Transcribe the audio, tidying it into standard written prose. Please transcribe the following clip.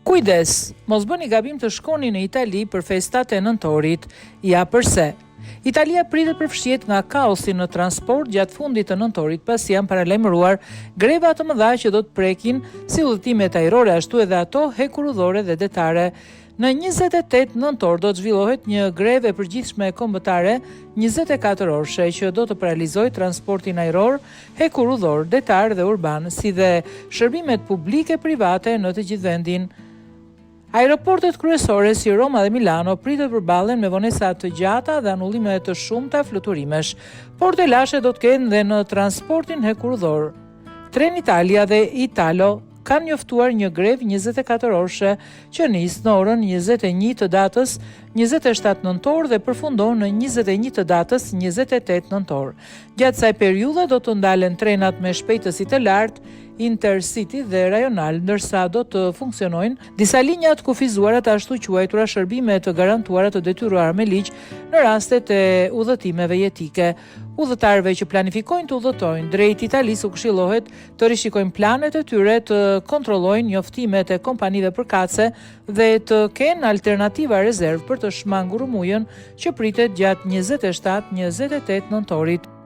Kujdes, mos bëni gabim të shkoni në Itali për festat e nëntorit. Ja pse. Italia pritet përfshihet nga kaosi në transport gjatë fundit të nëntorit, pasi janë paralajmëruar greva të mëdha që do të prekin si udhëtimet ajrore ashtu edhe ato hekurudhore dhe detare. Në 28 nëntor do të zhvillohet një grevë e përgjithshme kombëtare 24 orëshe që do të paralizojë transportin ajror, hekurudhor, detar dhe urban, si dhe shërbimet publike private në të gjithë vendin. Aeroportet kryesore si Roma dhe Milano pritet të përballen me vonesa të gjata dhe anullime të shumta fluturimesh, por të lashe do të kenë dhe në transportin hekurudhor. Trenitalia dhe Italo kanë njoftuar një grevë 24 orëshe që nis në orën 21 të datës 27 nëntor dhe përfundon në 21 të datës 28 nëntor. Gjatë kësaj periudhe do të ndalen trenat me shpejtësi të lartë, Intercity dhe rajonal, ndërsa do të funksionojnë disa linja të kufizuara të ashtu quajtura shërbime të garantuara të detyruara me ligj në rastet e udhëtimeve jetike. Udhëtarëve që planifikojnë të udhëtojnë drejt Italisë u këshillohet të rishikojnë planet e tyre, të kontrollojnë njoftimet e kompanive përkatëse dhe të kenë alternativa rezervë për të shmangur rumujën që pritet gjatë 27-28 nëntorit.